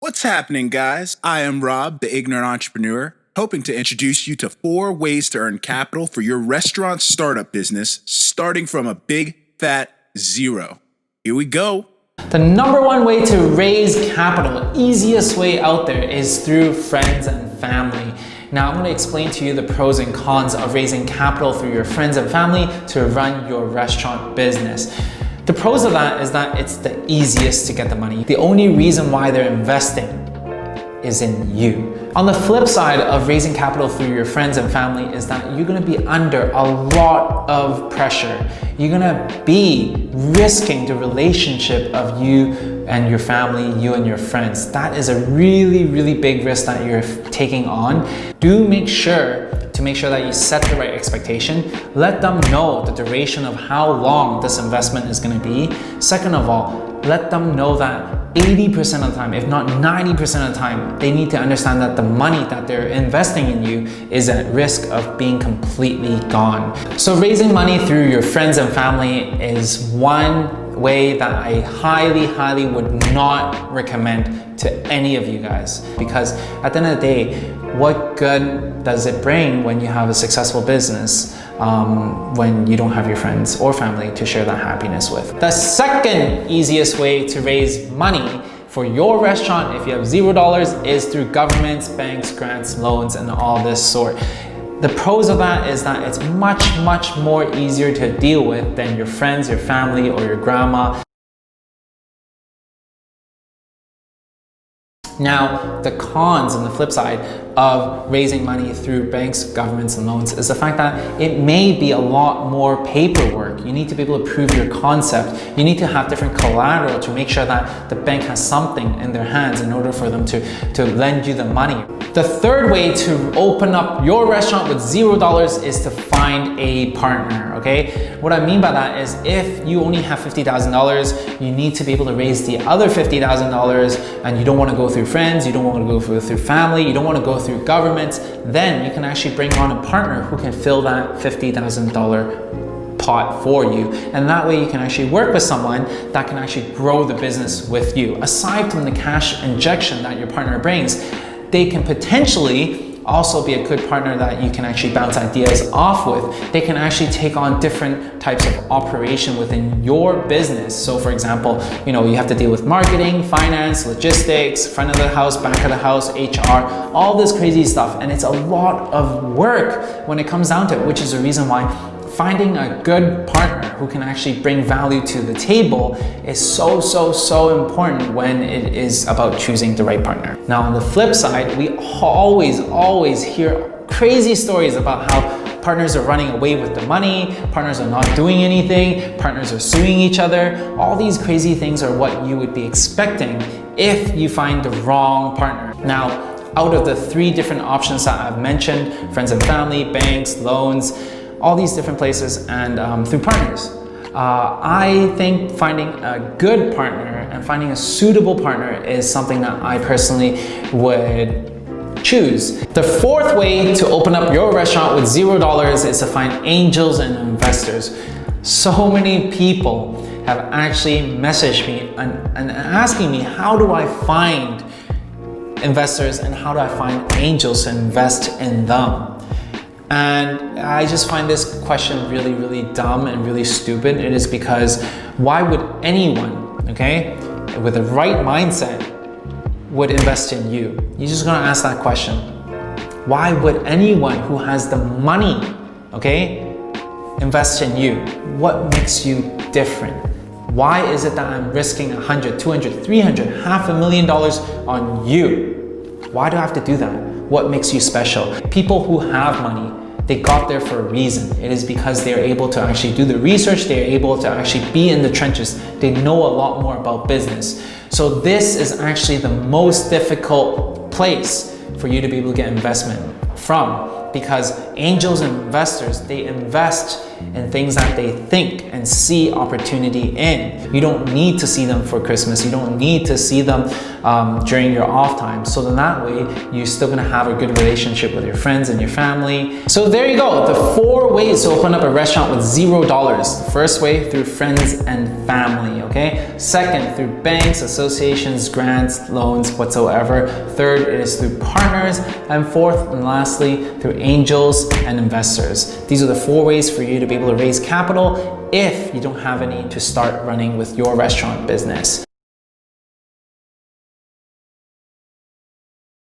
What's happening, guys? I am Rob, the ignorant entrepreneur, hoping to introduce you to 4 ways to earn capital for your restaurant startup business, starting from a big fat zero. Here we go. The number one way to raise capital, easiest way out there, is through friends and family. Now I'm going to explain to you the pros and cons of raising capital through your friends and family to run your restaurant business. The pros of that is that it's the easiest to get the money. The only reason why they're investing is in you. On the flip side of raising capital through your friends and family is that you're gonna be under a lot of pressure. You're gonna be risking the relationship of you and your family, you and your friends. That is a really, really big risk that you're taking on. Do make sure that you set the right expectation. Let them know the duration of how long this investment is gonna be. Second of all, let them know that 80% of the time, if not 90% of the time, they need to understand that the money that they're investing in you is at risk of being completely gone. So raising money through your friends and family is one way that I highly would not recommend to any of you guys, because at the end of the day, what good does it bring when you have a successful business when you don't have your friends or family to share that happiness with? The second easiest way to raise money for your restaurant, if you have $0, is through governments, banks, grants, loans, and all this sort. The pros of that is that it's much more easier to deal with than your friends, your family, or your grandma. Now, the cons on the flip side of raising money through banks, governments, and loans is the fact that it may be a lot more paperwork. You need to be able to prove your concept. You need to have different collateral to make sure that the bank has something in their hands in order for them to lend you the money. The third way to open up your restaurant with $0 is to find a partner, okay? What I mean by that is if you only have $50,000, you need to be able to raise the other $50,000, and you don't want to go through friends, you don't want to go through family, you don't want to go through governments. Then you can actually bring on a partner who can fill that $50,000 pot for you, and that way you can actually work with someone that can actually grow the business with you. Aside from the cash injection that your partner brings, they can potentially also be a good partner that you can actually bounce ideas off with. They can actually take on different types of operation within your business. So for example, you have to deal with marketing, finance, logistics, front of the house, back of the house, HR, all this crazy stuff. And it's a lot of work when it comes down to it, which is the reason why finding a good partner who can actually bring value to the table is so important when it is about choosing the right partner. Now on the flip side, we always hear crazy stories about how partners are running away with the money, partners are not doing anything, partners are suing each other. All these crazy things are what you would be expecting if you find the wrong partner. Now, out of the 3 different options that I've mentioned, friends and family, banks, loans, all these different places, and through partners. I think finding a good partner and finding a suitable partner is something that I personally would choose. The fourth way to open up your restaurant with $0 is to find angels and investors. So many people have actually messaged me and asking me, how do I find investors and how do I find angels to invest in them? And I just find this question really dumb and really stupid. It is because why would anyone, okay, with the right mindset would invest in you? You're just gonna ask that question. Why would anyone who has the money, okay, invest in you? What makes you different? Why is it that I'm risking $100, $200, $300, $500,000 on you? Why do I have to do that? What makes you special? People who have money, they got there for a reason. It is because they're able to actually do the research, they're able to actually be in the trenches. They know a lot more about business. So this is actually the most difficult place for you to be able to get investment from, because angels and investors, they invest in things that they think and see opportunity in. You don't need to see them for Christmas. You don't need to see them during your off time. So then that way, you're still gonna have a good relationship with your friends and your family. So there you go, the 4 ways to open up a restaurant with $0. The first way, through friends and family, okay? Second, through banks, associations, grants, loans, whatsoever. Third, it is through partners. And fourth and lastly, through angels and investors. These are the 4 ways for you to be able to raise capital if you don't have any to start running with your restaurant business.